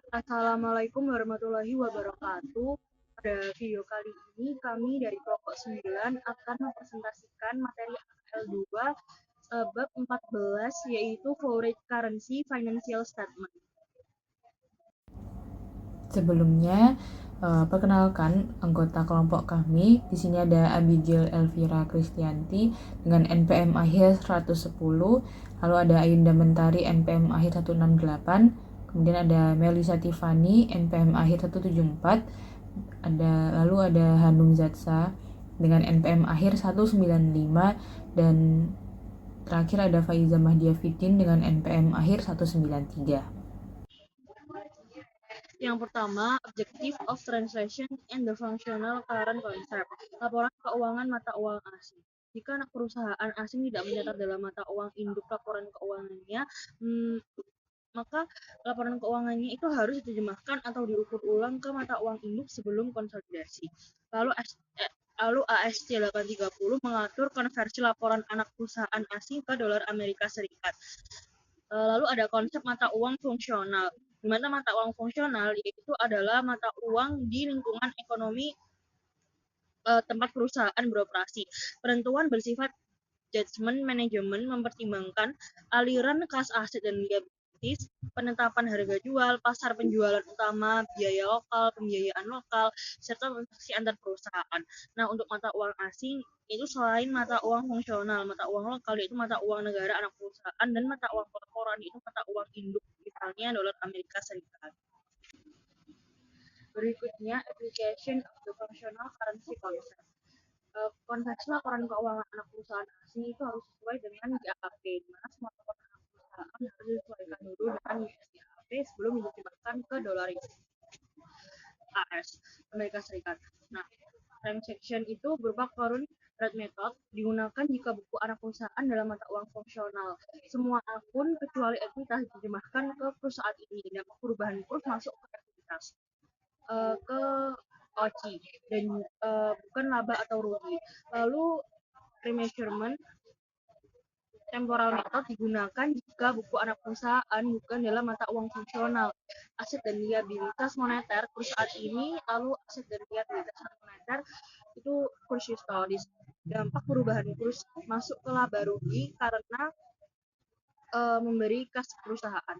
Assalamualaikum warahmatullahi wabarakatuh. Pada video kali ini kami dari kelompok 9 akan mempresentasikan materi AL2 bab 14 yaitu Foreign Currency Financial Statement. Sebelumnya, perkenalkan anggota kelompok kami. Di sini ada Abigail Elvira Kristianti dengan NPM akhir 110, lalu ada Ayunda Mentari NPM akhir 168, kemudian ada Melisa Tiffany NPM akhir 174, lalu ada Hanum Zatsa dengan NPM akhir 195, dan terakhir ada Faiza Mahdia Fitin dengan NPM akhir 193. Yang pertama, Objective of Translation and the Functional Current Concept. Laporan keuangan mata uang asing. Jika anak perusahaan asing tidak mencatat dalam mata uang induk laporan keuangannya, maka laporan keuangannya itu harus diterjemahkan atau diukur ulang ke mata uang induk sebelum konsolidasi. Lalu ASC 830 mengatur konversi laporan anak perusahaan asing ke dolar Amerika Serikat. Lalu ada konsep mata uang fungsional, di mana mata uang fungsional yaitu adalah mata uang di lingkungan ekonomi tempat perusahaan beroperasi. Penentuan bersifat judgment manajemen mempertimbangkan aliran kas aset dan liabilities, penetapan harga jual, pasar penjualan utama, biaya lokal, pembiayaan lokal, serta transaksi antar perusahaan. Nah, untuk mata uang asing itu selain mata uang fungsional, mata uang lokal yaitu mata uang negara anak perusahaan, dan mata uang korporat itu mata uang induk, misalnya dolar Amerika Serikat. Berikutnya, application of the functional currency concept. Konteks laporan keuangan anak perusahaan asing itu harus sesuai dengan GAAP, di mana semua laporan anak perusahaan harus disesuaikan dulu dengan USGAP sebelum diterjemahkan ke dolar AS, Amerika Serikat. Nah, transaction itu berupa current rate method digunakan jika buku anak perusahaan dalam mata uang fungsional. Semua akun kecuali ekuitas diterjemahkan ke perusahaan ini dan perubahan kurs masuk ke ekuitas, ke OCI, dan bukan laba atau rugi. Lalu remeasurement temporal method digunakan jika buku anak perusahaan bukan dalam mata uang fungsional. Aset dan liabilitas moneter perusahaan ini, lalu aset dan liabilitas moneter itu kurs historis. Dampak perubahan kurs masuk ke laba rugi karena memberi kas perusahaan.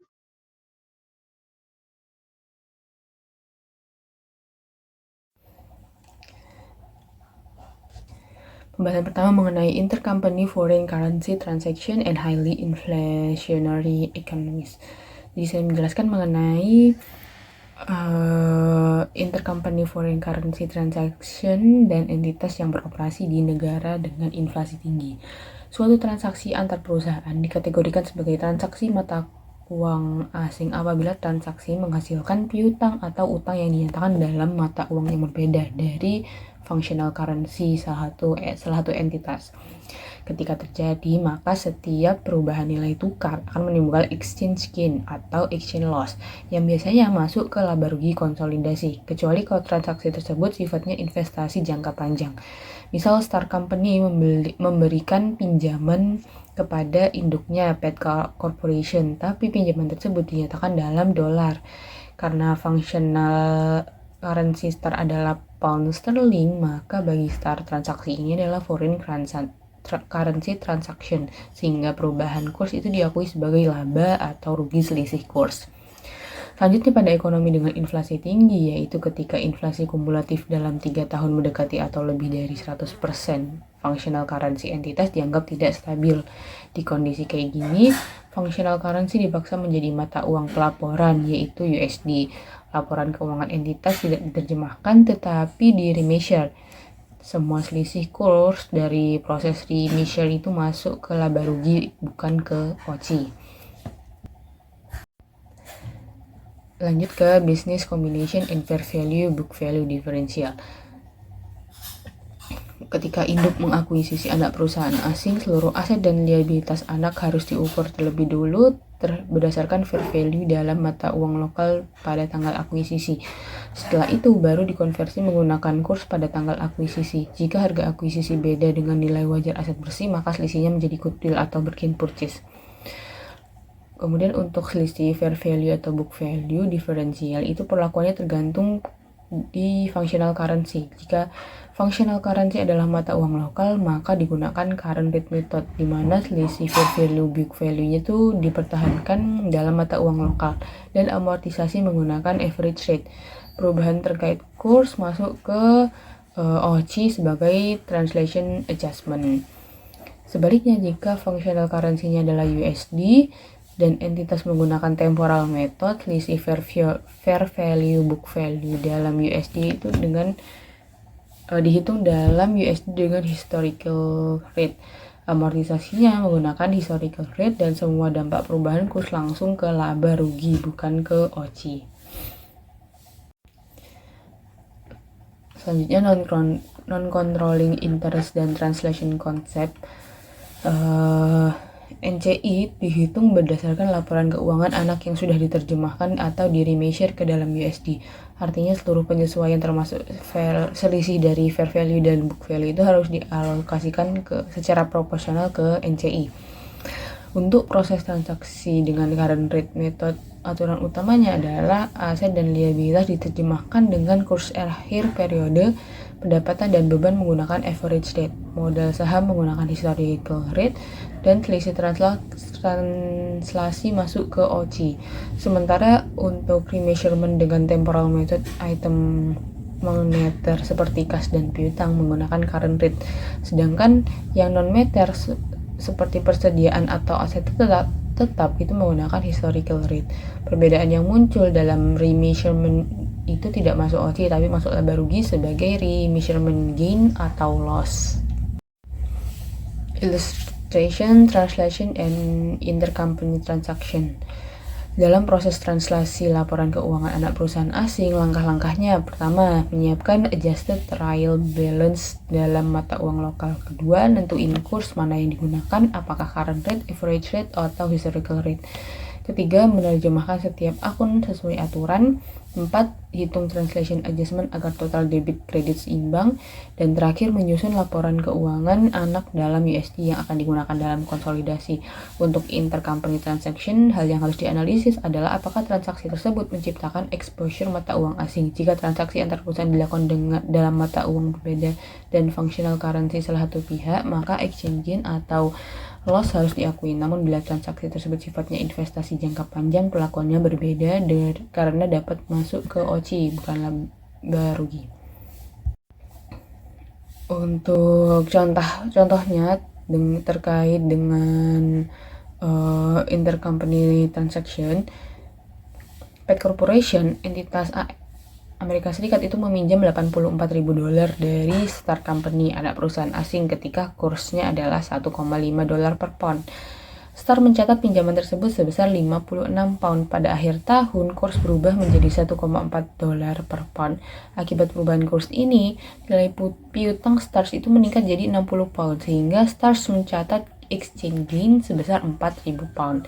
Pembahasan pertama mengenai intercompany foreign currency transaction and highly inflationary economies. Jadi saya menjelaskan mengenai intercompany foreign currency transaction dan entitas yang beroperasi di negara dengan inflasi tinggi. Suatu transaksi antar perusahaan dikategorikan sebagai transaksi mata uang asing apabila transaksi menghasilkan piutang atau utang yang dinyatakan dalam mata uang yang berbeda dari functional currency salah satu entitas. Ketika terjadi, maka setiap perubahan nilai tukar akan menimbulkan exchange gain atau exchange loss yang biasanya masuk ke laba rugi konsolidasi, kecuali kalau transaksi tersebut sifatnya investasi jangka panjang. Misal Star Company memberikan pinjaman kepada induknya Pet Corporation, tapi pinjaman tersebut dinyatakan dalam dolar. Karena functional currency Star adalah pound sterling, maka bagi Star transaksi ini adalah foreign currency transaction, sehingga perubahan kurs itu diakui sebagai laba atau rugi selisih kurs. Selanjutnya pada ekonomi dengan inflasi tinggi, yaitu ketika inflasi kumulatif dalam 3 tahun mendekati atau lebih dari 100%, functional currency entitas dianggap tidak stabil. Di kondisi kayak gini, functional currency dipaksa menjadi mata uang pelaporan, yaitu USD. Laporan keuangan entitas tidak diterjemahkan tetapi di-remeasure. Semua selisih kurs dari proses remeasure itu masuk ke laba rugi, bukan ke OCI. Lanjut ke business combination and fair value book value differential. Ketika induk mengakuisisi anak perusahaan asing, seluruh aset dan liabilitas anak harus diukur terlebih dulu berdasarkan fair value dalam mata uang lokal pada tanggal akuisisi. Setelah itu baru dikonversi menggunakan kurs pada tanggal akuisisi. Jika harga akuisisi beda dengan nilai wajar aset bersih, maka selisihnya menjadi goodwill atau bargain purchase. Kemudian untuk selisih fair value atau book value diferensial itu perlakuannya tergantung di functional currency. Jika functional currency adalah mata uang lokal, maka digunakan current rate method, di mana selisih fair value book value-nya itu dipertahankan dalam mata uang lokal dan amortisasi menggunakan average rate. Perubahan terkait kurs masuk ke OCI sebagai translation adjustment. Sebaliknya, jika functional currency-nya adalah USD dan entitas menggunakan temporal method, selisih fair value book value dalam USD itu dihitung dalam USD dengan historical rate. Amortisasinya menggunakan historical rate dan semua dampak perubahan kurs langsung ke laba rugi, bukan ke OCI. Selanjutnya non-controlling interest dan translation concept. NCI dihitung berdasarkan laporan keuangan anak yang sudah diterjemahkan atau di-remeasure ke dalam USD. Artinya seluruh penyesuaian termasuk selisih dari fair value dan book value itu harus dialokasikan secara proporsional ke NCI. Untuk proses transaksi dengan current rate method, aturan utamanya adalah aset dan liabilitas diterjemahkan dengan kurs akhir periode, pendapatan dan beban menggunakan average rate, modal saham menggunakan historical rate, dan selisih translasi masuk ke OCI. Sementara untuk remeasurement dengan temporal method, item moneter seperti kas dan piutang menggunakan current rate, sedangkan yang non-moneter seperti persediaan atau aset tetap itu menggunakan historical rate. Perbedaan yang muncul dalam remeasurement itu tidak masuk OCI tapi masuk laba rugi sebagai remeasurement gain atau loss. Illustration, translation, and intercompany transaction. Dalam proses translasi laporan keuangan anak perusahaan asing, langkah-langkahnya: pertama, menyiapkan adjusted trial balance dalam mata uang lokal. Kedua, nentuin kurs mana yang digunakan, apakah current rate, average rate, atau historical rate. Ketiga, menerjemahkan setiap akun sesuai aturan. 4. Hitung translation adjustment agar total debit kredit seimbang. Dan terakhir, menyusun laporan keuangan anak dalam USD yang akan digunakan dalam konsolidasi. Untuk intercompany transaction, hal yang harus dianalisis adalah apakah transaksi tersebut menciptakan exposure mata uang asing. Jika transaksi antar perusahaan dilakukan dalam mata uang berbeda dan functional currency salah satu pihak, maka exchange gain atau loss harus diakui. Namun bila transaksi tersebut sifatnya investasi jangka panjang, perlakuannya berbeda karena dapat masuk ke OCI, bukan laba rugi. Untuk contohnya terkait dengan intercompany transaction, Pet Corporation, entitas Amerika Serikat itu meminjam $84.000 dari Star Company, anak perusahaan asing, ketika kursnya adalah $1,5 per pound. Star mencatat pinjaman tersebut sebesar 56 pound. Pada akhir tahun, kurs berubah menjadi $1,4 per pound. Akibat perubahan kurs ini, nilai piutang Stars itu meningkat jadi 60 pound, sehingga Stars mencatat exchange gain sebesar 4.000 pound.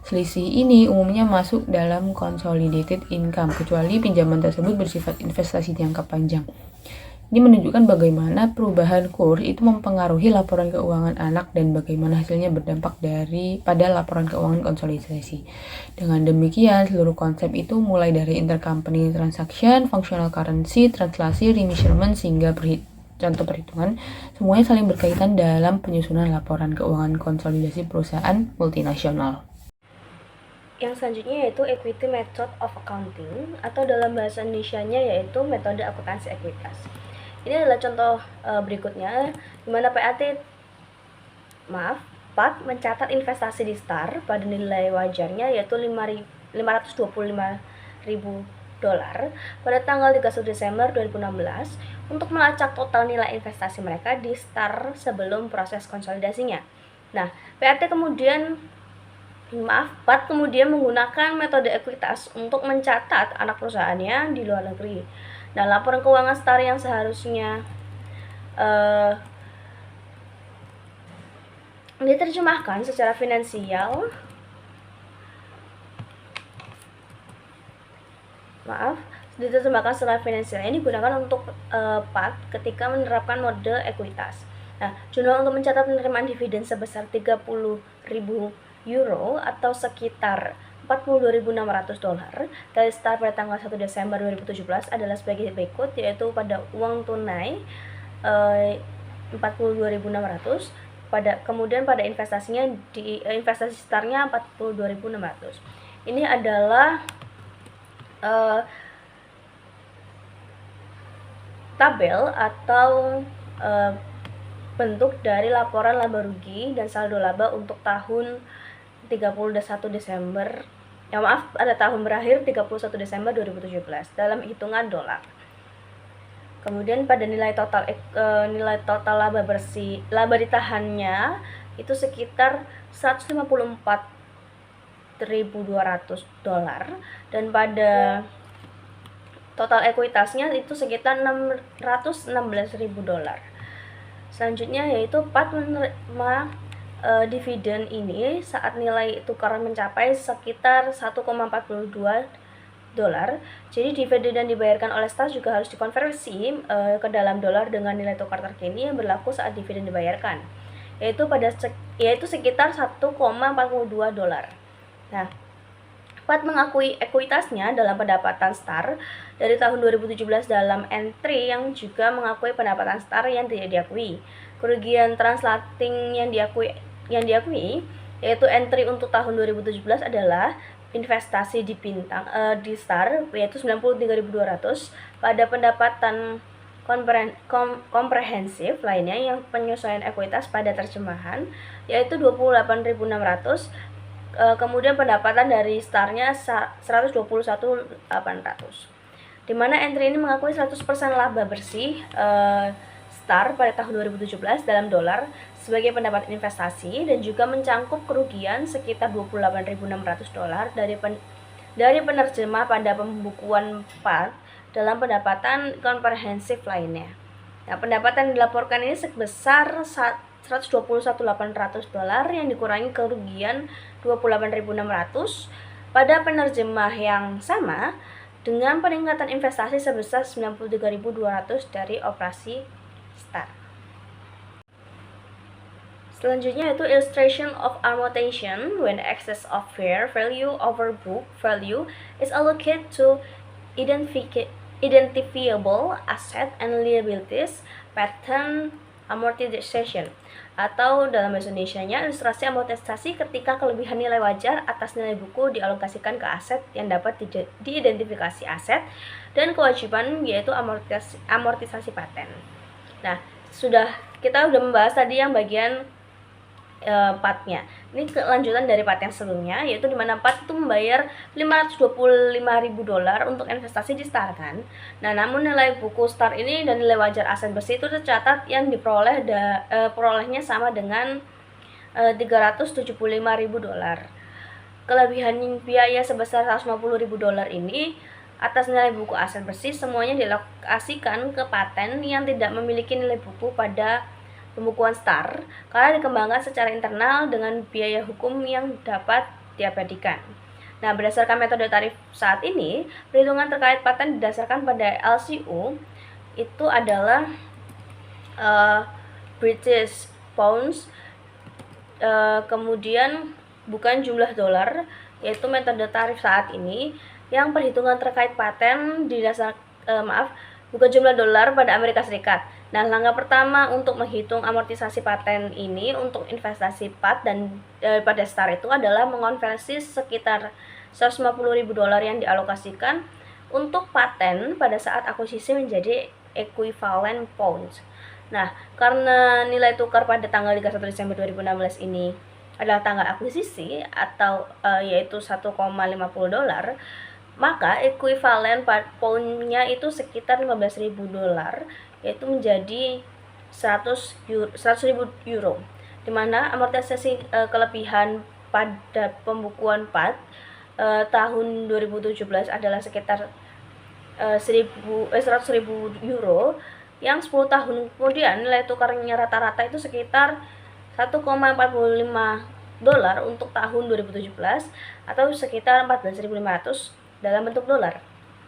Selisih ini umumnya masuk dalam consolidated income, kecuali pinjaman tersebut bersifat investasi jangka panjang. Ini menunjukkan bagaimana perubahan kurs itu mempengaruhi laporan keuangan anak dan bagaimana hasilnya berdampak pada laporan keuangan konsolidasi. Dengan demikian, seluruh konsep itu mulai dari intercompany transaction, functional currency, translasi, remeasurement, sehingga contoh perhitungan, semuanya saling berkaitan dalam penyusunan laporan keuangan konsolidasi perusahaan multinasional. Yang selanjutnya yaitu equity method of accounting, atau dalam bahasa Indonesianya yaitu metode akuntansi ekuitas. Ini adalah contoh berikutnya di mana PAT mencatat investasi di Star pada nilai wajarnya yaitu $525.000 pada tanggal 31 Desember 2016 untuk melacak total nilai investasi mereka di Star sebelum proses konsolidasinya. Nah, PAT kemudian menggunakan metode ekuitas untuk mencatat anak perusahaannya di luar negeri. Nah, laporan keuangan Star yang seharusnya diterjemahkan secara finansial, ini digunakan untuk PAT ketika menerapkan mode ekuitas. Nah, jurnal untuk mencatat penerimaan dividen sebesar $30.000 euro atau sekitar $42.600 dari STAR pada tanggal 1 Desember 2017 adalah sebagai berikut, yaitu pada uang tunai 42.600, kemudian pada investasinya di investasi STAR-nya 42.600. Ini adalah tabel atau bentuk dari laporan laba rugi dan saldo laba untuk tahun 31 Desember ada tahun berakhir 31 Desember 2017 dalam hitungan dolar. Kemudian pada nilai total laba bersih, laba ditahannya itu sekitar $154.200, dan pada total ekuitasnya itu sekitar $616.000. Selanjutnya yaitu PAT menerima dividen ini saat nilai tukaran mencapai sekitar $1,42. Jadi dividen yang dibayarkan oleh STAR juga harus dikonversi ke dalam dolar dengan nilai tukar terkini yang berlaku saat dividen dibayarkan, yaitu sekitar $1,42. Nah, PAT mengakui ekuitasnya dalam pendapatan STAR dari tahun 2017 dalam entry yang juga mengakui pendapatan STAR yang tidak diakui. Kerugian translating yang diakui yaitu entry untuk tahun 2017 adalah investasi di STAR yaitu 93.200, pada pendapatan komprehensif lainnya yang penyesuaian ekuitas pada terjemahan yaitu 28.600. Kemudian pendapatan dari STAR-nya 121.800, di mana entry ini mengakui 100% laba bersih STAR pada tahun 2017 dalam dolar sebagai pendapatan investasi, dan juga mencangkup kerugian sekitar $28.600 dari penerjemah pada pembukuan PAT dalam pendapatan komprehensif lainnya. Nah, pendapatan dilaporkan ini sebesar $121.800 yang dikurangi kerugian $28.600 pada penerjemah yang sama dengan peningkatan investasi sebesar $93.200 dari operasi STAR. Selanjutnya yaitu illustration of amortization when excess of fair value over book value is allocated to identifiable asset and liabilities pattern amortization, atau dalam bahasa Indonesianya ilustrasi amortisasi ketika kelebihan nilai wajar atas nilai buku dialokasikan ke aset yang dapat diidentifikasi aset dan kewajiban, yaitu amortisasi paten. Nah, kita udah membahas tadi yang bagian PAT-nya. Ini kelanjutan dari PAT yang sebelumnya, yaitu di mana PAT itu membayar $525.000 untuk investasi di STAR kan. Nah, namun nilai buku STAR ini dan nilai wajar aset bersih itu tercatat yang diperoleh perolehnya sama dengan $375.000. Kelebihan biaya sebesar $150.000 ini atas nilai buku aset bersih semuanya dialokasikan ke paten yang tidak memiliki nilai buku pada pembukuan STAR karena dikembangkan secara internal dengan biaya hukum yang dapat diabadikan. Nah, berdasarkan metode tarif saat ini, perhitungan terkait paten didasarkan pada LCU itu adalah British Pounds, kemudian bukan jumlah dolar, yaitu metode tarif saat ini yang perhitungan terkait paten bukan jumlah dolar pada Amerika Serikat. Nah, langkah pertama untuk menghitung amortisasi paten ini untuk investasi PAT dan pada STAR itu adalah mengonversi sekitar $150.000 yang dialokasikan untuk paten pada saat akuisisi menjadi equivalent pounds. Nah, karena nilai tukar pada tanggal 31 Desember 2016 ini adalah tanggal akuisisi atau yaitu $1,50, maka ekuivalen poundnya itu sekitar $15.000, yaitu menjadi 100.000 euro, di mana amortisasi kelebihan pada pembukuan PAT tahun 2017 adalah sekitar 100.000 euro, yang 10 tahun kemudian nilai tukarnya rata-rata itu sekitar $1,45 untuk tahun 2017 atau sekitar 14.500 dalam bentuk dolar.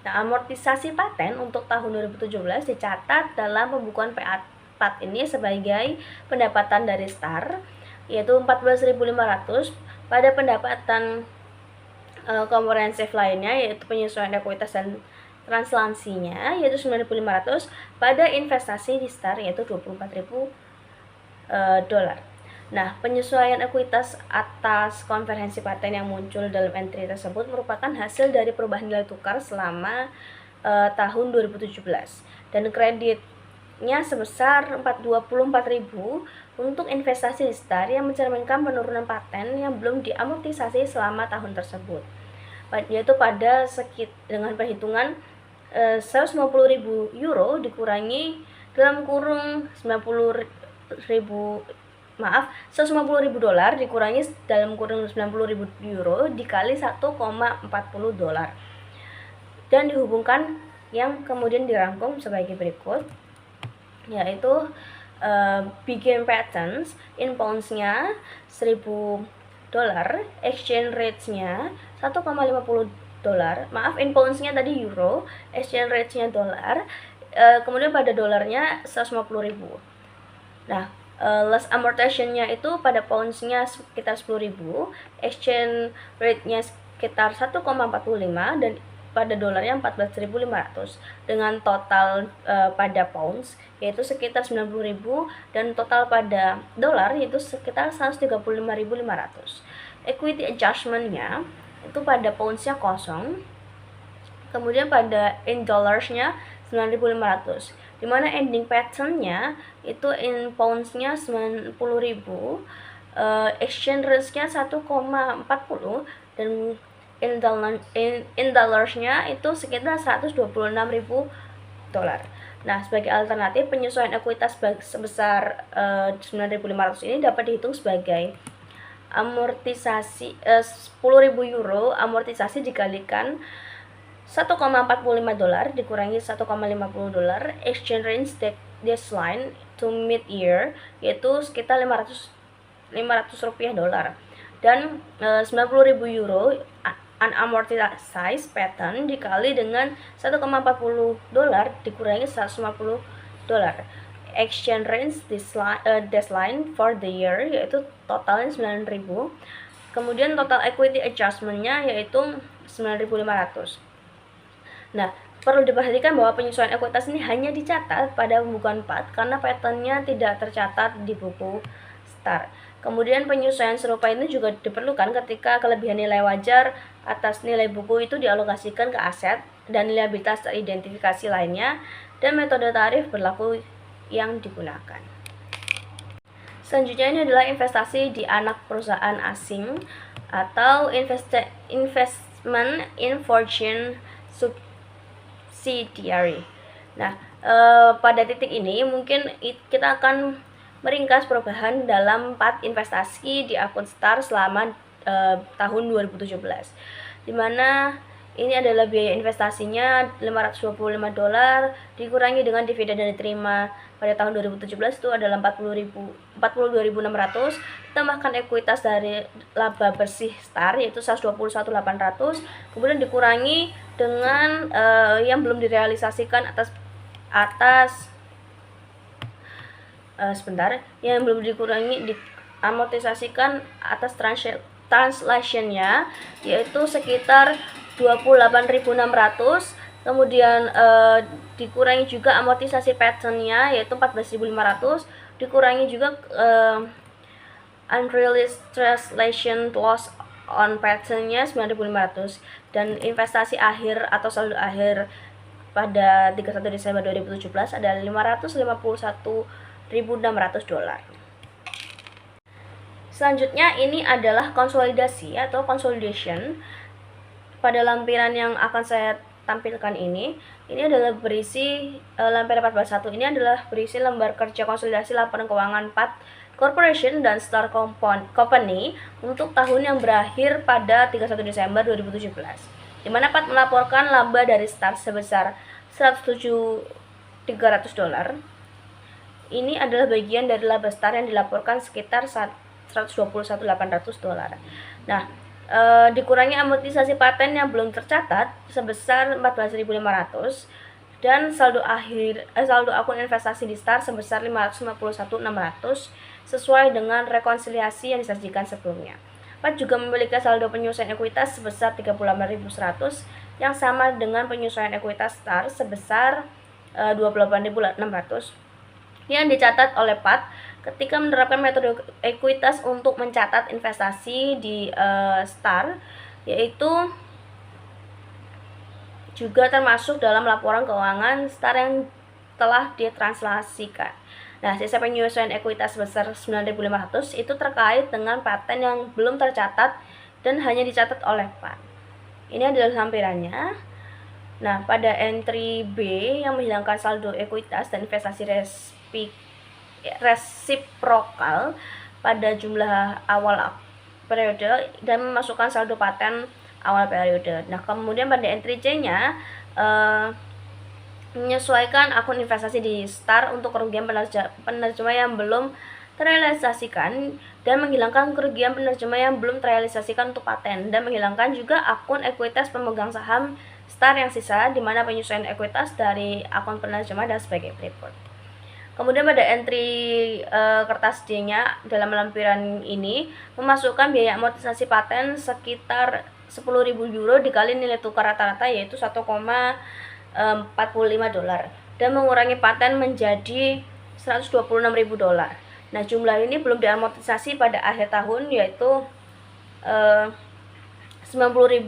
Nah, amortisasi paten untuk tahun 2017 dicatat dalam pembukuan PAT ini sebagai pendapatan dari STAR, yaitu $14.500 pada pendapatan komprehensif lainnya, yaitu penyesuaian ekuitas dan translasinya, yaitu 9.500, pada investasi di STAR, yaitu 24.000 dolar. Nah, penyesuaian ekuitas atas konvergensi paten yang muncul dalam entry tersebut merupakan hasil dari perubahan nilai tukar selama tahun 2017, dan kreditnya sebesar 24.000 untuk investasi di STAR yang mencerminkan penurunan paten yang belum diamortisasi selama tahun tersebut, yaitu dengan perhitungan 150.000 euro dikurangi dalam kurung 150.000 dolar dikurangi dalam kurun 90.000 euro dikali 1,40 dolar, dan dihubungkan, yang kemudian dirangkum sebagai berikut, yaitu begin patents in pounds-nya 1.000 dolar, exchange rate-nya 1,50 dolar, in pounds-nya tadi euro, exchange rate-nya dolar, kemudian pada dolarnya 150.000. Nah, less amortization-nya itu pada pounds-nya sekitar 10.000, exchange rate-nya sekitar 1,45, dan pada dolarnya 14.500, dengan total pada pounds yaitu sekitar 90.000, dan total pada dolar yaitu sekitar 135.500. Equity adjustment-nya itu pada pounds-nya kosong, kemudian pada in dollars-nya 9.500, dimana ending pattern-nya itu in pounds-nya 90.000, exchange rate-nya 1,40, dan in dollars-nya itu sekitar 126.000 dolar. Nah, sebagai alternatif, penyesuaian ekuitas sebesar 9.500 ini dapat dihitung sebagai amortisasi 10.000 euro amortisasi dikalikan 1,45 dolar dikurangi 1,50 dolar exchange rate decline to mid year, yaitu sekitar 500 rupiah dolar, dan 90.000 euro unamortized pattern dikali dengan 1,40 dolar dikurangi 150 dolar exchange rate decline for the year, yaitu totalnya 9.000. Kemudian total equity adjustment-nya yaitu 9.500. Nah, perlu diperhatikan bahwa penyesuaian ekuitas ini hanya dicatat pada pembukuan 4 karena pattern-nya tidak tercatat di buku STAR. Kemudian penyesuaian serupa ini juga diperlukan ketika kelebihan nilai wajar atas nilai buku itu dialokasikan ke aset dan liabilitas teridentifikasi lainnya, dan metode tarif berlaku yang digunakan. Selanjutnya, ini adalah investasi di anak perusahaan asing atau investment in foreign subsidiary. Nah, pada titik ini mungkin kita akan meringkas perubahan dalam 4 investasi di akun STAR selama tahun 2017, di mana ini adalah biaya investasinya 525 dolar dikurangi dengan dividen yang diterima pada tahun 2017 itu adalah 42.600, ditambahkan ekuitas dari laba bersih STAR yaitu 121.800, kemudian dikurangi dengan yang belum direalisasikan yang belum diamortisasikan atas translation-nya, yaitu sekitar 28.600, kemudian dikurangi juga amortisasi pattern-nya yaitu 14.500, dikurangi juga unrealized translation loss on pattern-nya 9.500, dan investasi akhir atau saldo akhir pada 31 Desember 2017 adalah 551.600 dolar. Selanjutnya, ini adalah konsolidasi atau consolidation. Pada lampiran yang akan saya tampilkan ini adalah berisi lampiran 14.1 ini adalah berisi lembar kerja konsolidasi laporan keuangan PAT Corporation dan Star Company untuk tahun yang berakhir pada 31 Desember 2017, di mana PAT melaporkan laba dari Star sebesar 107.300 dolar. Ini adalah bagian dari laba Star yang dilaporkan sekitar 121.800 dolar. Nah, dikurangi amortisasi paten yang belum tercatat sebesar 14.500, dan saldo akun investasi di STAR sebesar 551.600 sesuai dengan rekonsiliasi yang disajikan sebelumnya. PAT juga memiliki saldo penyusuan ekuitas sebesar 38.100 yang sama dengan penyusuan ekuitas STAR sebesar 28.600 yang dicatat oleh PAT ketika menerapkan metode ekuitas untuk mencatat investasi di STAR, yaitu juga termasuk dalam laporan keuangan STAR yang telah ditranslasikan. Nah, sisa penyusuan ekuitas sebesar 9.500 itu terkait dengan paten yang belum tercatat dan hanya dicatat oleh PAT. Ini adalah lampirannya. Nah, pada entry B yang menghilangkan saldo ekuitas dan investasi resiprokal pada jumlah awal periode dan memasukkan saldo paten awal periode. Nah, kemudian pada entry C-nya menyesuaikan akun investasi di STAR untuk kerugian penerjemah yang belum terrealisasikan dan menghilangkan kerugian penerjemah yang belum terrealisasikan untuk paten, dan menghilangkan juga akun ekuitas pemegang saham STAR yang sisa, di mana penyesuaian ekuitas dari akun penerjemah dan sebagai report. Kemudian pada entry kertas D-nya dalam lampiran ini memasukkan biaya amortisasi paten sekitar 10.000 euro dikali nilai tukar rata-rata yaitu 1,45 dolar dan mengurangi paten menjadi 126.000 dolar. Nah, jumlah ini belum diamortisasi pada akhir tahun yaitu 90.000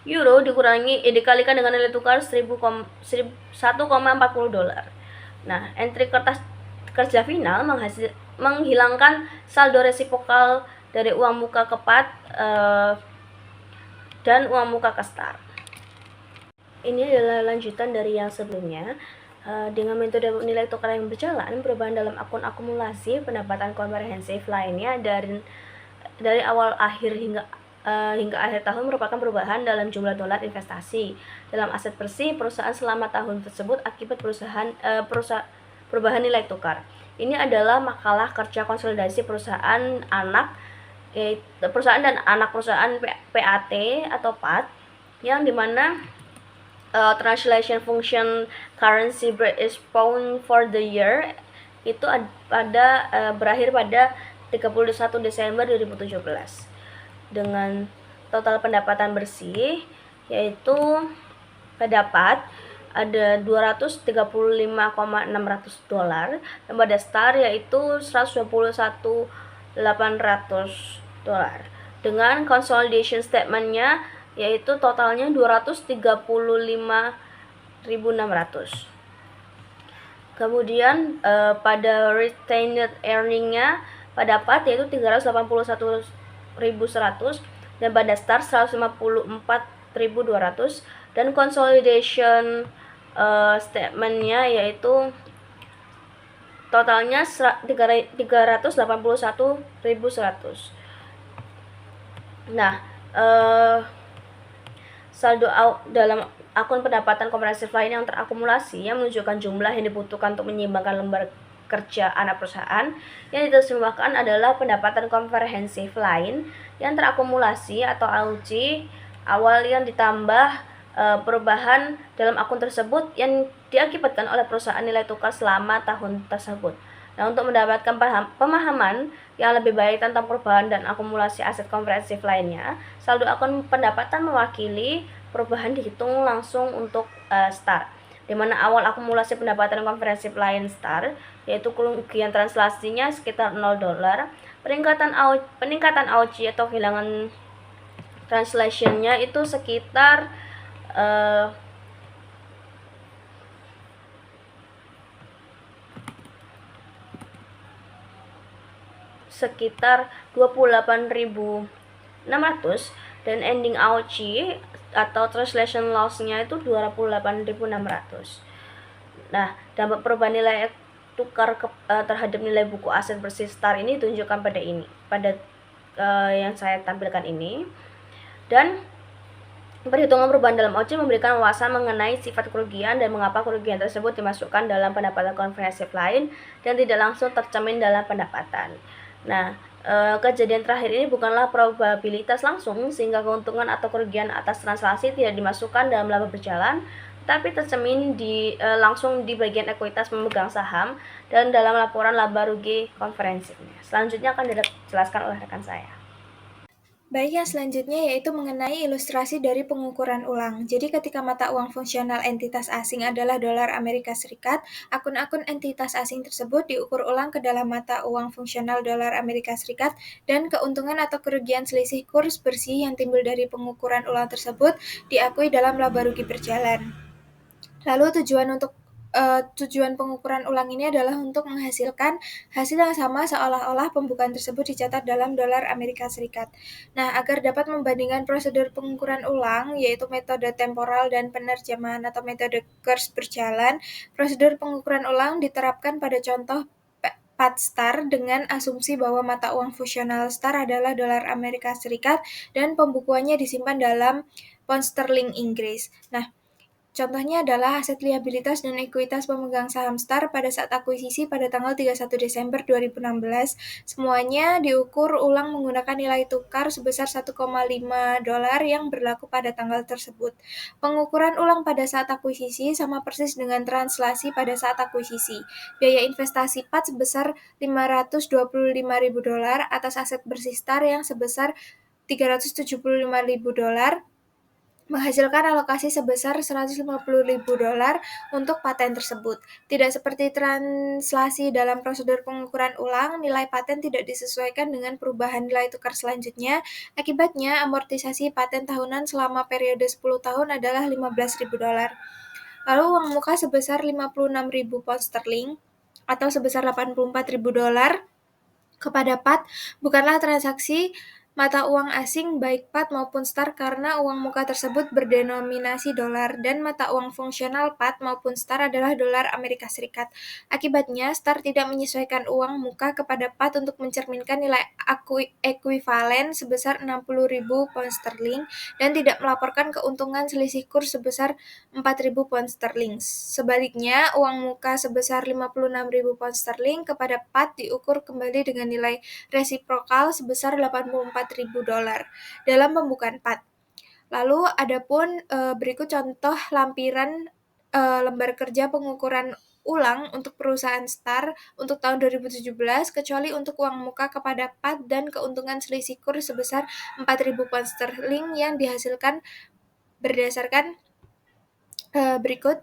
euro dikalikan dengan nilai tukar 1,40 dolar. Nah, entry kertas kerja final menghilangkan saldo resiprokal dari uang muka ke PAT dan uang muka ke STAR. Ini adalah lanjutan dari yang sebelumnya. Dengan metode nilai tukar yang berjalan, perubahan dalam akun akumulasi pendapatan komprehensif lainnya dari awal akhir hingga akhir tahun merupakan perubahan dalam jumlah dolar investasi dalam aset bersih perusahaan selama tahun tersebut akibat perubahan nilai tukar. Ini adalah makalah kerja konsolidasi perusahaan dan anak perusahaan PAT atau PAT, yang dimana translation function currency is found for the year itu berakhir pada 31 Desember 2017 dengan total pendapatan bersih yaitu pada PAT ada 235.600 dolar dan pada STAR yaitu 121.800 dolar. Dengan consolidation statementnya yaitu totalnya 235.600. Kemudian pada retained earning-nya pada PAT yaitu 381.100 dan pada STAR 154.200 dan consolidation statement-nya yaitu totalnya 381.100. Nah, saldo dalam akun pendapatan komprehensif lain yang terakumulasi yang menunjukkan jumlah yang dibutuhkan untuk menyeimbangkan lembar kerja anak perusahaan yang diterjemahkan adalah pendapatan komprehensif lain yang terakumulasi atau AUC awal yang ditambah perubahan dalam akun tersebut yang diakibatkan oleh perusahaan nilai tukar selama tahun tersebut. Nah, untuk mendapatkan pemahaman yang lebih baik tentang perubahan dan akumulasi aset komprehensif lainnya, saldo akun pendapatan mewakili perubahan dihitung langsung untuk STAR, di mana awal akumulasi pendapatan komprehensif lain STAR yaitu kerugian translasinya sekitar 0 dolar, peningkatan AUC atau kehilangan translationnya itu sekitar sekitar 28.600 dan ending AUC atau translation loss-nya itu 28.600. Nah, dampak perubahan nilai tukar terhadap nilai buku aset bersih STAR ini ditunjukkan pada yang saya tampilkan ini. Dan perhitungan perubahan dalam AUC memberikan wawasan mengenai sifat kerugian dan mengapa kerugian tersebut dimasukkan dalam pendapatan komprehensif lain dan tidak langsung tercermin dalam pendapatan. Nah, kejadian terakhir ini bukanlah probabilitas langsung sehingga keuntungan atau kerugian atas transaksi tidak dimasukkan dalam laba berjalan, tapi tercermin langsung di bagian ekuitas pemegang saham dan dalam laporan laba rugi komprehensifnya. Selanjutnya akan dijelaskan oleh rekan saya. Baik, yang selanjutnya yaitu mengenai ilustrasi dari pengukuran ulang. Jadi ketika mata uang fungsional entitas asing adalah dolar Amerika Serikat, akun-akun entitas asing tersebut diukur ulang ke dalam mata uang fungsional dolar Amerika Serikat dan keuntungan atau kerugian selisih kurs bersih yang timbul dari pengukuran ulang tersebut diakui dalam laba rugi berjalan. Lalu tujuan pengukuran ulang ini adalah untuk menghasilkan hasil yang sama seolah-olah pembukaan tersebut dicatat dalam dolar Amerika Serikat. Nah, agar dapat membandingkan prosedur pengukuran ulang, yaitu metode temporal dan penerjemahan atau metode kurs berjalan, prosedur pengukuran ulang diterapkan pada contoh PAT STAR dengan asumsi bahwa mata uang fungsional STAR adalah dolar Amerika Serikat dan pembukuannya disimpan dalam pound sterling Inggris. Nah, contohnya adalah aset liabilitas dan ekuitas pemegang saham STAR pada saat akuisisi pada tanggal 31 Desember 2016. Semuanya diukur ulang menggunakan nilai tukar sebesar 1,5 dolar yang berlaku pada tanggal tersebut. Pengukuran ulang pada saat akuisisi sama persis dengan translasi pada saat akuisisi. Biaya investasi PAT sebesar 525.000 dolar atas aset bersih STAR yang sebesar 375.000 dolar menghasilkan alokasi sebesar 150.000 dolar untuk paten tersebut. Tidak seperti translasi dalam prosedur pengukuran ulang, nilai paten tidak disesuaikan dengan perubahan nilai tukar selanjutnya. Akibatnya, amortisasi paten tahunan selama periode 10 tahun adalah 15.000 dolar. Lalu uang muka sebesar 56.000 pound sterling atau sebesar 84.000 dolar kepada PAT bukanlah transaksi mata uang asing baik PAT maupun STAR karena uang muka tersebut berdenominasi dolar dan mata uang fungsional PAT maupun STAR adalah dolar Amerika Serikat. Akibatnya, STAR tidak menyesuaikan uang muka kepada PAT untuk mencerminkan nilai ekuivalen sebesar 60.000 pound sterling dan tidak melaporkan keuntungan selisih kurs sebesar 4.000 pound sterling. Sebaliknya, uang muka sebesar 56.000 pound sterling kepada PAT diukur kembali dengan nilai resiprokal sebesar 84.000 dolar dalam pembukaan PAT. Lalu adapun berikut contoh lampiran lembar kerja pengukuran ulang untuk perusahaan STAR untuk tahun 2017 kecuali untuk uang muka kepada PAT dan keuntungan selisih kurs sebesar 4.000 pound sterling yang dihasilkan berdasarkan berikut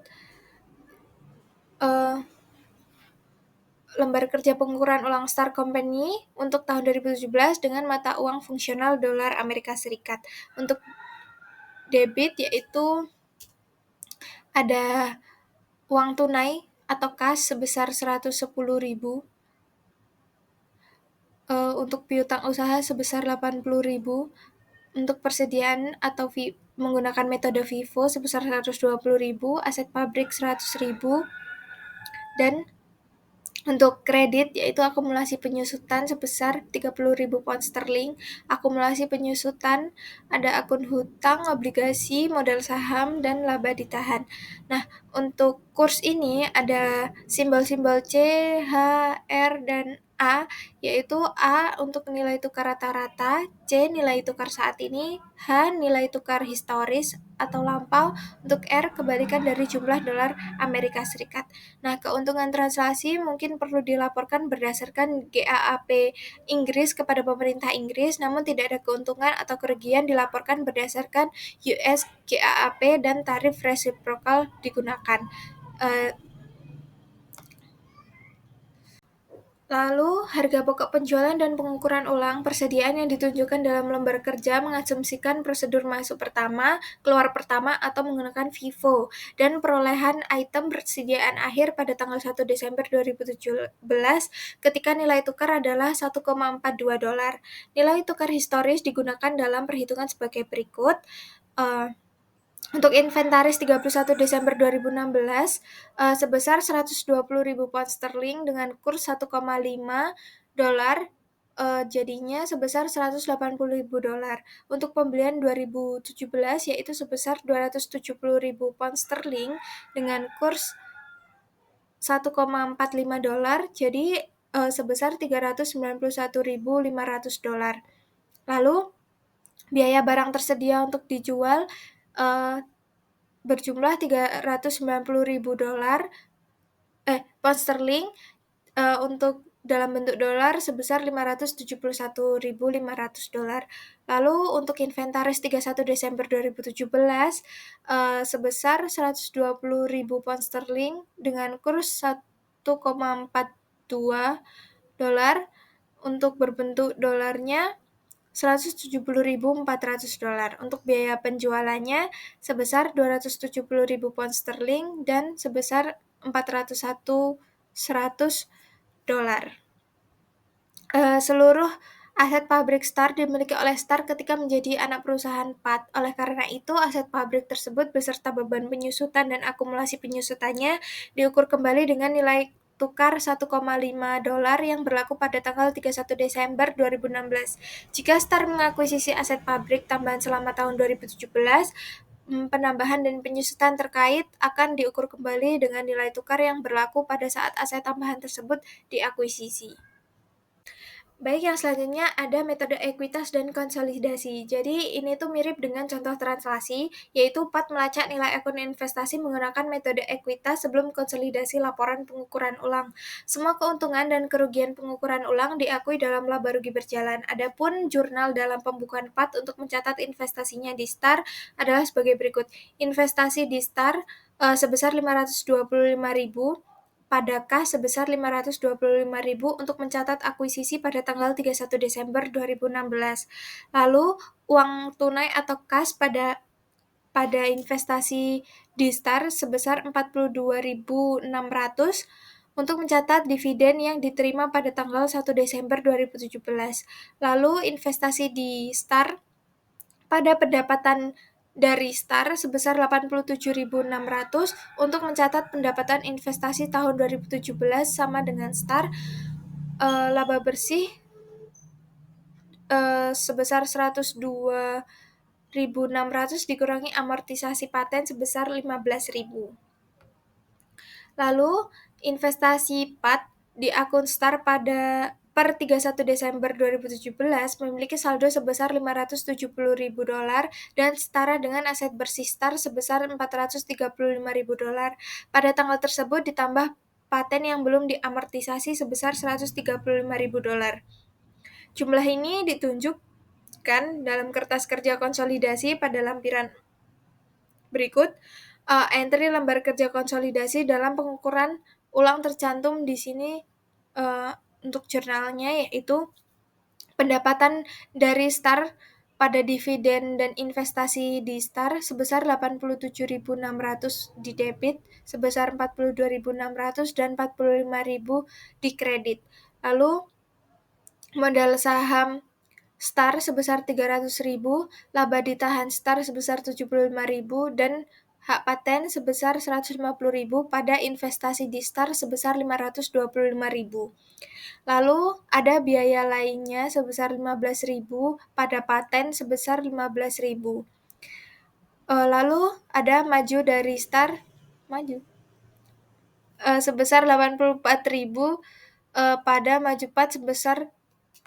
lembar kerja pengukuran ulang STAR Company untuk tahun 2017 dengan mata uang fungsional dolar Amerika Serikat. Untuk debit yaitu ada uang tunai atau kas sebesar 110.000, untuk piutang usaha sebesar 80.000, untuk persediaan atau menggunakan metode FIFO sebesar 120.000, aset pabrik 100.000, dan untuk kredit, yaitu akumulasi penyusutan sebesar 30.000 pound sterling, akumulasi penyusutan, ada akun hutang, obligasi, modal saham, dan laba ditahan. Nah, untuk kurs ini ada simbol-simbol C, H, R, dan A, yaitu A untuk nilai tukar rata-rata, C nilai tukar saat ini, H nilai tukar historis atau lampau, untuk R kebalikan dari jumlah dolar Amerika Serikat. Nah, keuntungan translasi mungkin perlu dilaporkan berdasarkan GAAP Inggris kepada pemerintah Inggris, namun tidak ada keuntungan atau kerugian dilaporkan berdasarkan US GAAP dan tarif resiprokal digunakan. Lalu, harga pokok penjualan dan pengukuran ulang persediaan yang ditunjukkan dalam lembar kerja mengasumsikan prosedur masuk pertama, keluar pertama atau menggunakan FIFO, dan perolehan item persediaan akhir pada tanggal 1 Desember 2017 ketika nilai tukar adalah 1,42 dolar. Nilai tukar historis digunakan dalam perhitungan sebagai berikut. Untuk inventaris 31 Desember 2016 sebesar 120.000 pound sterling dengan kurs 1,5 dolar, jadinya sebesar 180.000 dolar. Untuk pembelian 2017 yaitu sebesar 270.000 pound sterling dengan kurs 1,45 dolar, jadi sebesar 391.500 dolar. Lalu biaya barang tersedia untuk dijual berjumlah 390.000 dolar pound sterling. Untuk dalam bentuk dolar sebesar $571.500. Lalu untuk inventaris 31 Desember 2017 sebesar 120.000 pound sterling dengan kurs 1,42 dolar. Untuk berbentuk dolarnya $170.400. Untuk biaya penjualannya sebesar 270.000 pound sterling dan sebesar $401.100. Seluruh aset pabrik Star dimiliki oleh Star ketika menjadi anak perusahaan PAT. Oleh karena itu, aset pabrik tersebut beserta beban penyusutan dan akumulasi penyusutannya diukur kembali dengan nilai tukar $1,5 yang berlaku pada tanggal 31 Desember 2016. Jika Star mengakuisisi aset pabrik tambahan selama tahun 2017, penambahan dan penyusutan terkait akan diukur kembali dengan nilai tukar yang berlaku pada saat aset tambahan tersebut diakuisisi. Baik, yang selanjutnya ada metode ekuitas dan konsolidasi. Jadi ini tuh mirip dengan contoh translasi, yaitu PAT melacak nilai akun investasi menggunakan metode ekuitas sebelum konsolidasi laporan pengukuran ulang. Semua keuntungan dan kerugian pengukuran ulang diakui dalam laba rugi berjalan. Adapun jurnal dalam pembukuan PAT untuk mencatat investasinya di Star adalah sebagai berikut. Investasi di Star sebesar 525.000, pada kas sebesar 525.000 untuk mencatat akuisisi pada tanggal 31 Desember 2016. Lalu, uang tunai atau kas pada investasi di Star sebesar 42.600 untuk mencatat dividen yang diterima pada tanggal 1 Desember 2017. Lalu, investasi di Star pada pendapatan dari Star sebesar 87.600 untuk mencatat pendapatan investasi tahun 2017 sama dengan Star. Laba bersih sebesar 102.600 dikurangi amortisasi paten sebesar 15.000. Lalu investasi PAT di akun Star pada per 31 Desember 2017 memiliki saldo sebesar $570.000 dan setara dengan aset bersih Star sebesar $435.000. Pada tanggal tersebut ditambah paten yang belum diamortisasi sebesar $135.000. Jumlah ini ditunjukkan dalam kertas kerja konsolidasi pada lampiran berikut. Entry lembar kerja konsolidasi dalam pengukuran ulang tercantum di sini untuk jurnalnya, yaitu pendapatan dari Star pada dividen dan investasi di Star sebesar 87.600 di debit, sebesar 42.600 dan 45.000 di kredit. Lalu modal saham Star sebesar 300.000, laba ditahan Star sebesar 75.000 dan hak paten sebesar 150.000 pada investasi di Star sebesar 525.000. Lalu ada biaya lainnya sebesar 15.000 pada paten sebesar 15.000. Lalu ada maju dari Star sebesar 84.000 pada maju PAT sebesar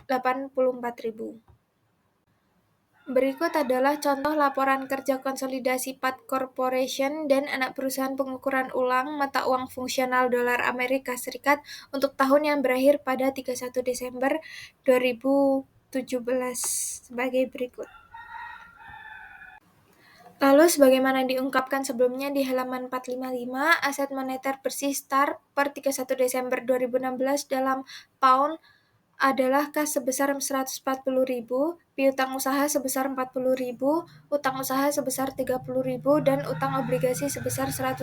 84.000. Berikut adalah contoh laporan kerja konsolidasi PAT Corporation dan anak perusahaan pengukuran ulang mata uang fungsional dolar Amerika Serikat untuk tahun yang berakhir pada 31 Desember 2017 sebagai berikut. Lalu sebagaimana diungkapkan sebelumnya di halaman 455, aset moneter bersih Star per 31 Desember 2016 dalam pound adalah kas sebesar 140.000, piutang usaha sebesar 40.000, utang usaha sebesar 30.000, dan utang obligasi sebesar 100.000.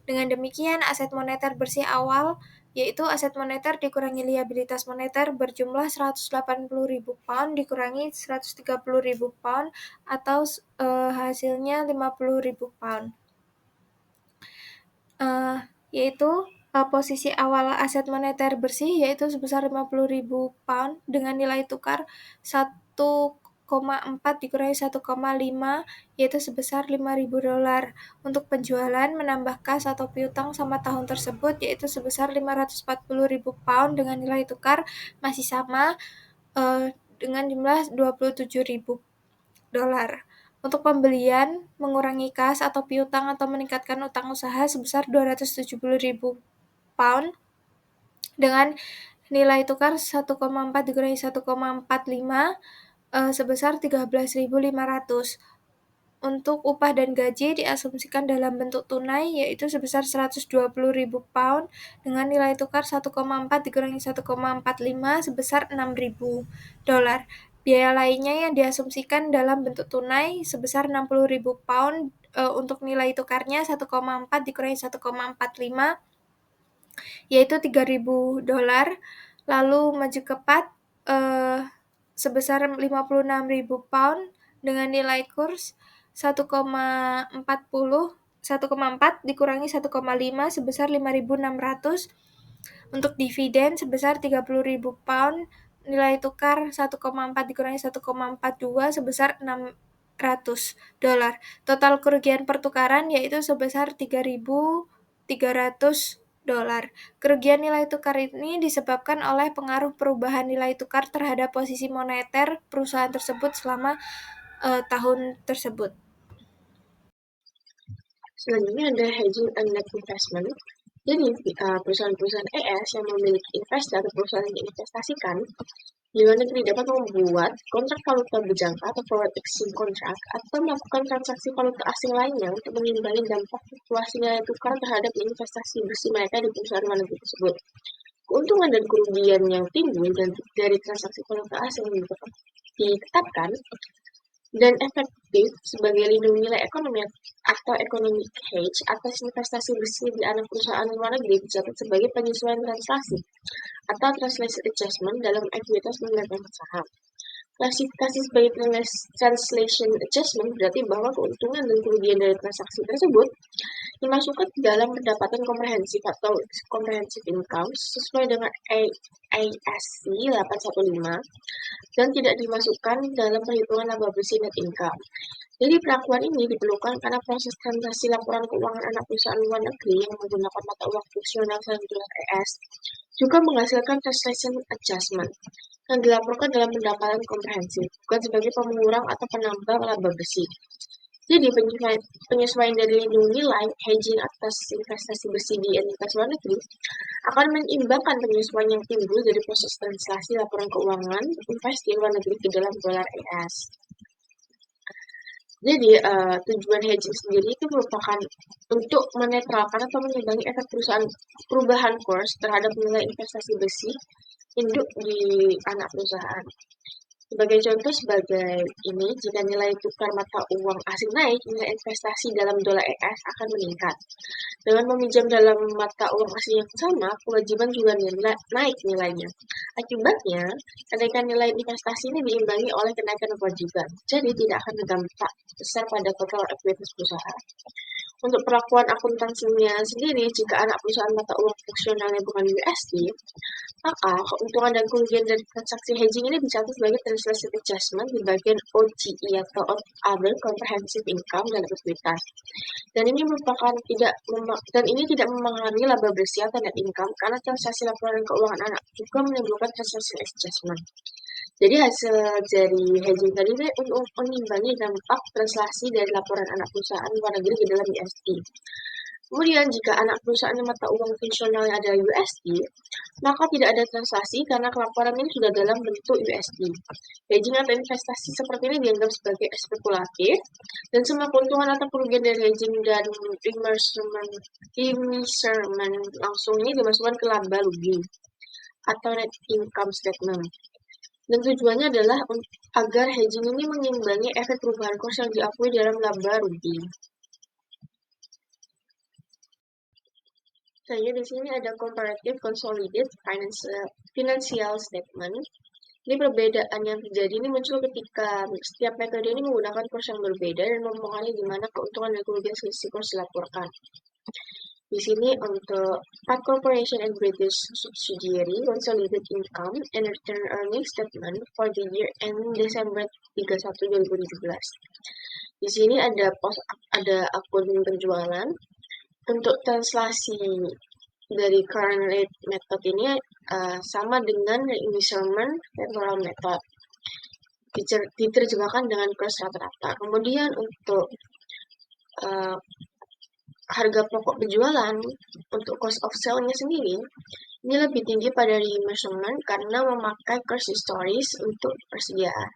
Dengan demikian, aset moneter bersih awal, yaitu aset moneter dikurangi liabilitas moneter berjumlah 180.000 pound dikurangi 130.000 pound atau hasilnya 50.000 pound. Yaitu posisi awal aset moneter bersih yaitu sebesar 50.000 pound dengan nilai tukar 1,4 dikurangi 1,5 yaitu sebesar $5.000. Untuk penjualan menambah kas atau piutang sama tahun tersebut yaitu sebesar 540.000 pound dengan nilai tukar masih sama dengan jumlah $27.000. Untuk pembelian, mengurangi kas atau piutang atau meningkatkan utang usaha sebesar 270.000 pound dengan nilai tukar 1,4 dikurangi 1,45 sebesar 13.500. Untuk upah dan gaji diasumsikan dalam bentuk tunai yaitu sebesar 120.000 pound dengan nilai tukar 1,4 dikurangi 1,45 sebesar 6.000 dolar. Biaya lainnya yang diasumsikan dalam bentuk tunai sebesar 60.000 pound untuk nilai tukarnya 1,4 dikurangi 1,45 yaitu 3.000 dolar. Lalu maju kepat sebesar 56.000 pound dengan nilai kurs 1,4 dikurangi 1,5 sebesar 5.600. Untuk dividen sebesar 30.000 pound, nilai tukar 1,4 dikurangi 1,42 sebesar 600 dolar. Total kerugian pertukaran yaitu sebesar 3.300 dolar. Kerugian nilai tukar ini disebabkan oleh pengaruh perubahan nilai tukar terhadap posisi moneter perusahaan tersebut selama tahun tersebut. Selanjutnya ada hedging and net investment. Jadi perusahaan-perusahaan ES yang memiliki investasi atau perusahaan yang diinvestasikan di luar negeri dapat membuat kontrak valuta berjangka atau forward exchange contract atau melakukan transaksi valuta asing lainnya untuk mengimbangi dampak fluktuasi nilai tukar terhadap investasi bersih mereka di perusahaan luar negeri tersebut. Keuntungan dan kerugian yang timbul dari transaksi valuta asing ditetapkan dan efektif sebagai lindung nilai ekonomi atau economic hedge atas investasi bersih di anak perusahaan luar negeri dicatat sebagai penyesuaian translasi atau translation adjustment dalam ekuitas pemegang saham. Klasifikasi sebagai translation adjustment berarti bahwa keuntungan dan kerugian dari transaksi tersebut dimasukkan ke dalam pendapatan komprehensif atau comprehensive income sesuai dengan ASC 815 dan tidak dimasukkan dalam perhitungan laba bersih net income. Jadi perlakuan ini diperlukan karena proses transaksi laporan keuangan anak perusahaan luar negeri yang menggunakan mata uang fungsional selain dolar ES juga menghasilkan translation adjustment yang dilaporkan dalam pendapatan komprehensif, bukan sebagai pengurang atau penambah laba bersih. Jadi penyesuaian dari lindung nilai hedging atas investasi bersih di entitas luar negeri akan menyeimbangkan penyesuaian yang timbul dari proses translasi laporan keuangan investasi luar negeri ke dalam dolar ES. Jadi tujuan hedging sendiri itu merupakan untuk menetralkan atau mengimbangi efek perubahan kurs terhadap nilai investasi bersih induk di anak perusahaan. Sebagai contoh sebagai ini, jika nilai tukar mata uang asing naik, nilai investasi dalam dolar ES akan meningkat. Dengan meminjam dalam mata uang asing yang sama, kewajiban juga naik nilainya. Akibatnya, kenaikan nilai investasi ini diimbangi oleh kenaikan kewajiban, jadi tidak akan berdampak besar pada total ekuitas perusahaan. Untuk perlakuan akuntansinya sendiri, jika anak perusahaan mata uang fungsionalnya bukan USD, maka keuntungan dan kerugian dari transaksi hedging ini dicatat sebagai translation adjustment di bagian OCI atau Other Comprehensive Income dan ekuitas. Dan ini tidak mempengaruhi laba bersih atau net income karena transaksi laporan keuangan anak juga menimbulkan translation adjustment. Jadi hasil dari hedging tadi ini untuk mengimbangi dampak translasi dari laporan anak perusahaan luar negeri ke dalam USD. Kemudian jika anak perusahaan mata uang fungsionalnya adalah USD, maka tidak ada transaksi karena laporan ini sudah dalam bentuk USD. Hedging atau investasi seperti ini dianggap sebagai spekulatif, dan semua keuntungan atau kerugian dari hedging dan remeasurement langsung ini dimasukkan ke laba rugi atau net income statement. Dan tujuannya adalah agar hedging ini mengimbangi efek perubahan kurs yang diakui dalam laba rugi. Selanjutnya di sini ada comparative consolidated financial statement. Ini perbedaan yang terjadi ini muncul ketika setiap metode ini menggunakan kurs yang berbeda dan mempengaruhi di mana keuntungan dan kerugian selisih kurs dilaporkan. Di sini untuk Pat Corporation and British Subsidiary Consolidated Income and Return Earnings Statement for the year end Desember 31, 2017. Di sini ada akun penjualan. Untuk translasi dari current rate method ini sama dengan measurement temporal method. Diterjemahkan dengan kurs rata-rata. Kemudian untuk harga pokok penjualan untuk cost of sale-nya sendiri Ini lebih tinggi pada reimbursement karena memakai course histories untuk persediaan.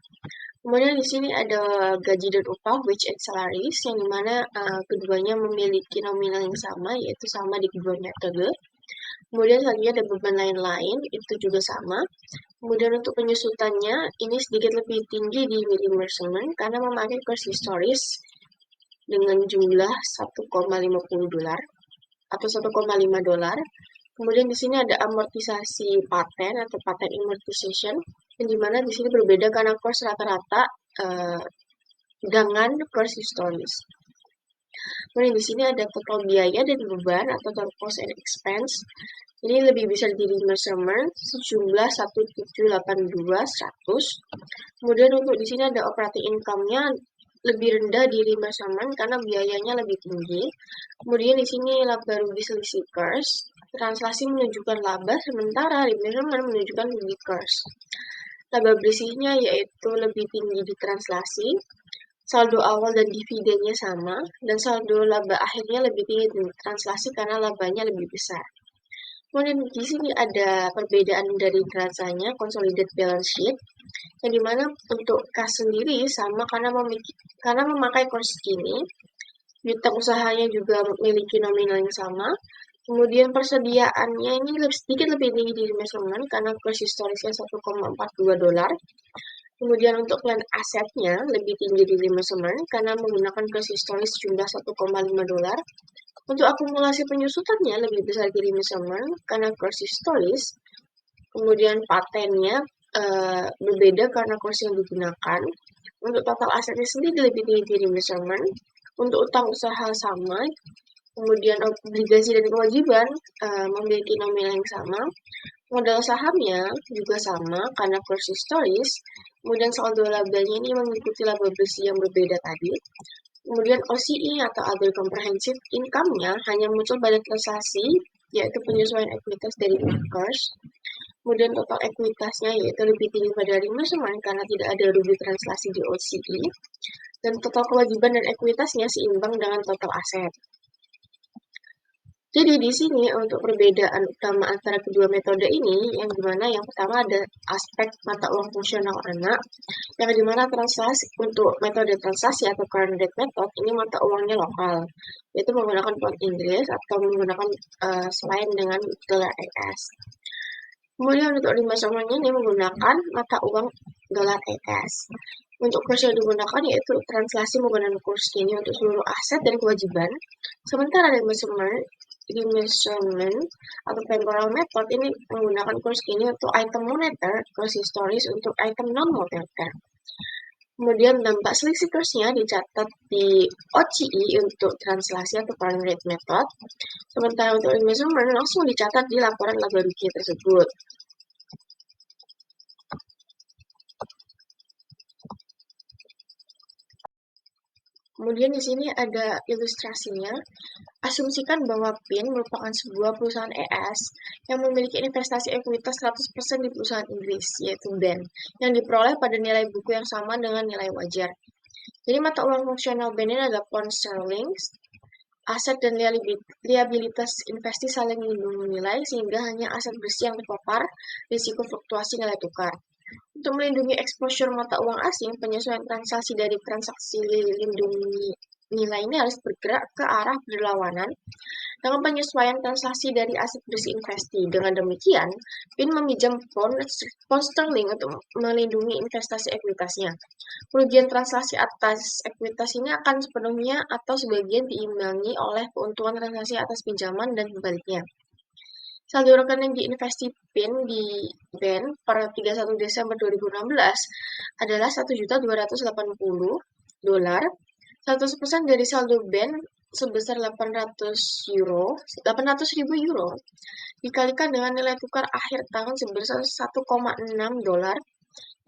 Kemudian di sini ada gaji dan upah, wage and salaries, yang dimana keduanya memiliki nominal yang sama, yaitu sama di kedua metode. Kemudian selanjutnya ada beban lain-lain, itu juga sama. Kemudian untuk penyusutannya, ini sedikit lebih tinggi di reimbursement karena memakai course histories dengan jumlah 1,50 dolar atau 1,5 dolar. Kemudian di sini ada amortisasi paten atau patent amortization, yang dimana di sini berbeda karena course rata-rata dengan course histories. Kemudian di sini ada total biaya dan beban atau total cost and expense. Ini lebih besar di reimbursement sejumlah 1.782.100. Kemudian untuk di sini ada operating income-nya lebih rendah di reimbursement karena biayanya lebih tinggi. Kemudian di sini laba rugi selisih course. Translasi menunjukkan laba sementara reimbursement menunjukkan rugi course. Laba bersihnya yaitu lebih tinggi di translasi. Saldo awal dan dividennya sama, dan saldo laba akhirnya lebih tinggi di translasi karena labanya lebih besar. Kemudian di sini ada perbedaan dari derajanya consolidated balance sheet, yang dimana untuk kas sendiri sama karena memakai course ini, piutang usahanya juga memiliki nominal yang sama. Kemudian persediaannya ini sedikit lebih tinggi di reimbursement karena course historisnya 1,42 dolar. Kemudian untuk plan asetnya lebih tinggi di reimbursement karena menggunakan course historis jumlah 1,5 dolar. Untuk akumulasi penyusutannya lebih besar di reimbursement karena course historis. Kemudian patennya berbeda karena course yang digunakan. Untuk total asetnya sendiri lebih tinggi di reimbursement. Untuk utang usaha sama. Kemudian obligasi dan kewajiban memiliki nominal yang sama. Modal sahamnya juga sama karena course historis. Kemudian saldo labanya ini mengikuti laba bersih yang berbeda tadi. Kemudian OCI atau Other Comprehensive Income-nya hanya muncul pada transaksi, yaitu penyesuaian ekuitas dari course. Kemudian total ekuitasnya yaitu lebih tinggi pada reimbursement karena tidak ada rugi translasi di OCI. Dan total kewajiban dan ekuitasnya seimbang dengan total aset. Jadi di sini untuk perbedaan utama antara kedua metode ini, yang dimana yang pertama ada aspek mata uang fungsional anak, yang dimana translasi untuk metode transaksi atau current rate method ini mata uangnya lokal, yaitu menggunakan pound Inggris atau menggunakan selain dengan dolar AS. Kemudian untuk reimbursement ini menggunakan mata uang dolar AS. Untuk course yang digunakan yaitu translasi menggunakan course ini untuk seluruh aset dan kewajiban, sementara reimbursement atau temporal method ini menggunakan course ini untuk item moneter, course historis untuk item non-moneter. Kemudian dampak selisih course-nya dicatat di OCI untuk translasi atau current rate method, sementara untuk reimbursement langsung dicatat di laporan laba rugi tersebut. Kemudian di sini ada ilustrasinya. Asumsikan bahwa PIN merupakan sebuah perusahaan ES yang memiliki investasi ekuitas 100% di perusahaan Inggris, yaitu BAN, yang diperoleh pada nilai buku yang sama dengan nilai wajar. Jadi mata uang fungsional BAN ini adalah pound sterling. Aset dan liabilitas investi saling melindungi nilai sehingga hanya aset bersih yang terpapar risiko fluktuasi nilai tukar. Untuk melindungi exposure mata uang asing, penyesuaian transaksi dari transaksi lindungi nilai ini harus bergerak ke arah berlawanan dengan penyesuaian transaksi dari aset bersih investi. Dengan demikian, PIN meminjam pound sterling untuk melindungi investasi ekuitasnya. Kerugian transaksi atas ekuitas ini akan sepenuhnya atau sebagian diimbangi oleh keuntungan transaksi atas pinjaman dan sebaliknya. Saldo rekening di investi PIN di BAN per 31 Desember 2016 adalah 1.280 dolar. 100% dari saldo BAN sebesar 800.000 euro dikalikan dengan nilai tukar akhir tahun sebesar 1,6 dolar.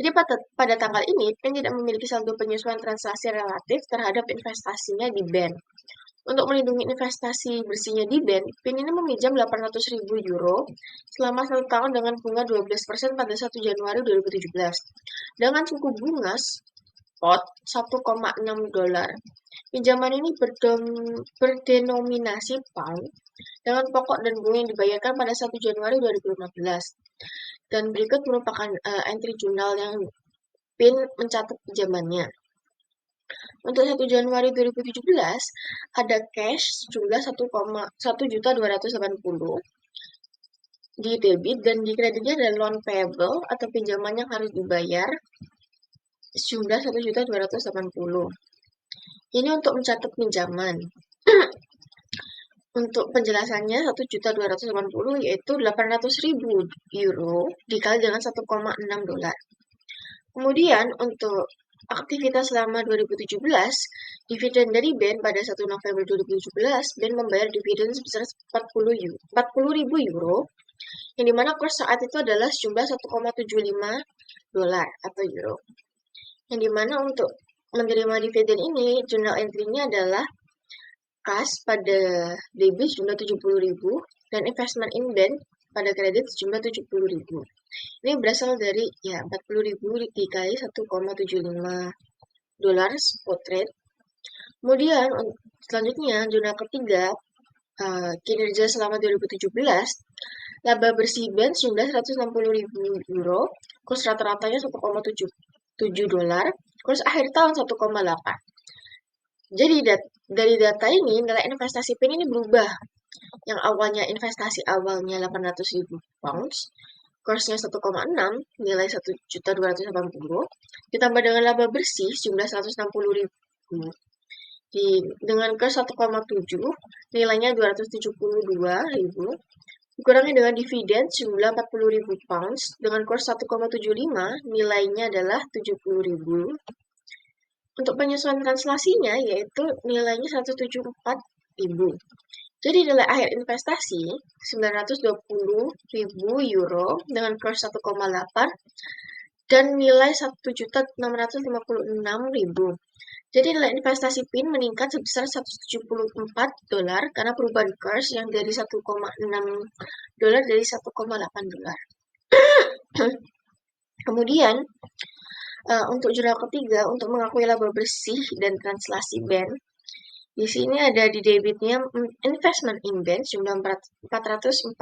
Jadi pada tanggal ini, PIN tidak memiliki saldo penyesuaian transaksi relatif terhadap investasinya di BAN. Untuk melindungi investasi bersihnya di BAN, PIN ini meminjam 800.000 euro selama 1 tahun dengan bunga 12% pada 1 Januari 2017 dengan suku bunga spot 1,6 dolar. Pinjaman ini berdenominasi pound dengan pokok dan bunga yang dibayarkan pada 1 Januari 2015. Dan berikut merupakan entry jurnal yang PIN mencatat pinjamannya. Untuk 1 Januari 2017, ada cash jumlah 1.280.000 di debit, dan di kreditnya ada loan payable atau pinjaman yang harus dibayar jumlah 1.280.000. Ini untuk mencatat pinjaman. Untuk penjelasannya 1.280.000 yaitu 800.000 euro dikali dengan 1,6 dolar. Kemudian untuk aktivitas selama 2017, dividen dari BAN pada 1 November 2017, BAN membayar dividen sebesar 40.000 euro, yang dimana kurs saat itu adalah sejumlah 1,75 dolar atau euro. Yang dimana untuk menerima dividen ini, jurnal entry-nya adalah kas pada debit sejumlah 70.000 dan investment in BAN pada kredit sejumlah 70.000. Ini berasal dari 40.000 dikali 1,75 dolar spot rate. Kemudian selanjutnya jurnal ketiga, kinerja selama 2017, laba bersih BAN sejumlah 160.000 euro, kurs rata-ratanya 1,77 dolar, kurs akhir tahun 1,8. Jadi dari data ini, nilai investasi PIN ini berubah. Yang awalnya investasi awalnya 800.000 pounds, kursnya 1,6, nilai 1.280.000, ditambah dengan laba bersih jumlah 160.000, dengan kurs 1,7, nilainya 272.000, dikurangi dengan dividen jumlah 40.000 pounds, dengan kurs 1,75, nilainya adalah 70.000. Untuk penyesuaian translasinya, yaitu nilainya 174.000. Jadi nilai akhir investasi 920.000 euro dengan kurs 1,8 dan nilai 1.656.000. Jadi nilai investasi PIN meningkat sebesar 174 dolar karena perubahan kurs yang dari 1,6 dolar dari 1,8 dolar. Kemudian untuk jurnal ketiga, untuk mengakui laba bersih dan translasi BAN, di sini ada di debitnya investment in BAN jumlah 446.000,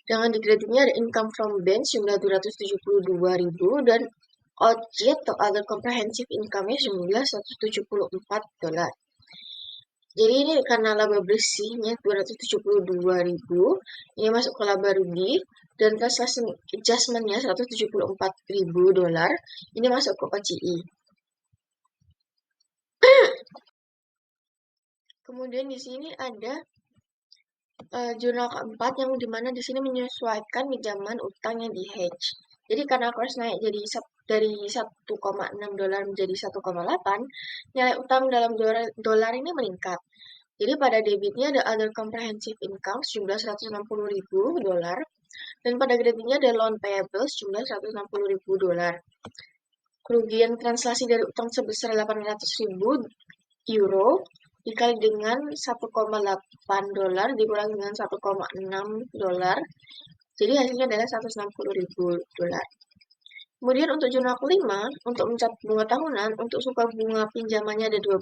dengan di kreditnya ada income from BAN jumlah 272.000 dan OC atau other comprehensive income-nya jumlah 174 dolar. Jadi ini karena laba bersihnya 272.000, ini masuk ke laba rugi, dan transaction adjustment-nya 174.000 dolar, ini masuk ke OCI. Kemudian di sini ada jurnal keempat yang dimana di sini menyesuaikan pinjaman utang yang di hedge. Jadi karena kurs naik jadi dari 1,6 dolar menjadi 1,8, nilai utang dalam dolar ini meningkat. Jadi pada debitnya ada other comprehensive income sejumlah 160.000 dolar, dan pada kreditnya ada loan payable sejumlah 160.000 dolar. Kerugian translasi dari utang sebesar 800.000 euro dikali dengan 1,8 dolar dikurangi dengan 1,6 dolar. Jadi hasilnya adalah 160.000 dolar. Kemudian untuk jurnal kelima, untuk mencatat bunga tahunan, untuk suku bunga pinjamannya ada 12%,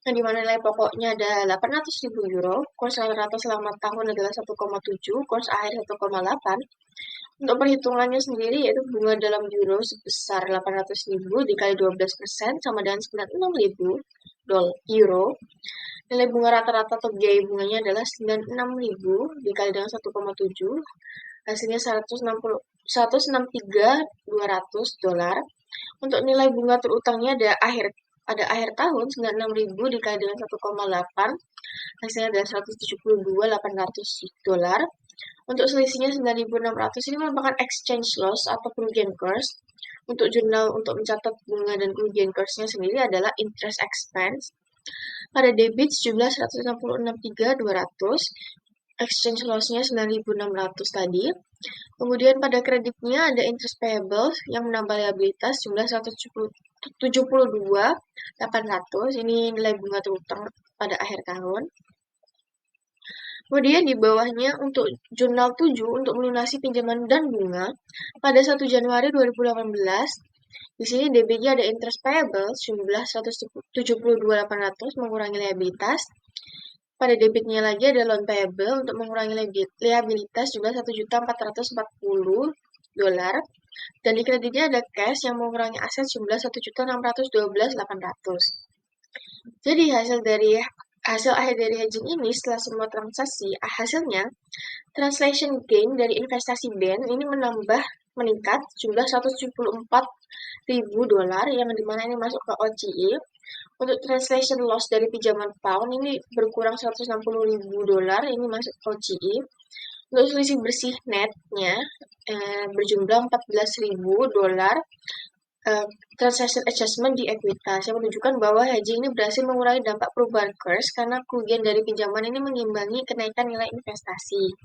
yang dimana nilai pokoknya ada 800.000 euro, kurs rata-rata selama tahun adalah 1,7, kurs akhir 1,8. Untuk perhitungannya sendiri yaitu bunga dalam euro sebesar 800.000 dikali 12% sama dengan 96.000 euro. Nilai bunga rata-rata atau biaya bunganya adalah 96.000 dikali dengan 1,7, hasilnya 163.200 dolar. Untuk nilai bunga terutangnya ada akhir tahun 96.000 dikali dengan 1,8, hasilnya adalah 172.800 dolar. Untuk selisihnya 9.600, ini merupakan exchange loss atau kerugian kurs. Untuk jurnal untuk mencatat bunga dan kerugian kursnya sendiri adalah interest expense. Pada debit sejumlah 166.300, exchange loss-nya 9.600 tadi. Kemudian pada kreditnya ada interest payable yang menambah liabilitas jumlah 172.800, ini nilai bunga terutang pada akhir tahun. Kemudian di bawahnya untuk jurnal 7 untuk melunasi pinjaman dan bunga pada 1 Januari 2018 Di sini debitnya ada interest payable jumlah 172.800 mengurangi liabilitas. Pada debitnya lagi ada loan payable untuk mengurangi liabilitas jumlah 1.440.000 dolar. Dan di kreditnya ada cash yang mengurangi aset jumlah 1.612.800. Jadi hasil akhir dari hedging ini setelah semua transaksi, hasilnya translation gain dari investasi BEN ini meningkat jumlah 174.000 dolar yang dimana ini masuk ke OCI. Untuk translation loss dari pinjaman pound ini berkurang 160.000 dolar, ini masuk ke OCI. Untuk selisih bersih netnya berjumlah 14.000 dolar transaction adjustment di ekuitas yang menunjukkan bahwa hedging ini berhasil mengurangi dampak perubahan kurs karena kerugian dari pinjaman ini mengimbangi kenaikan nilai investasi.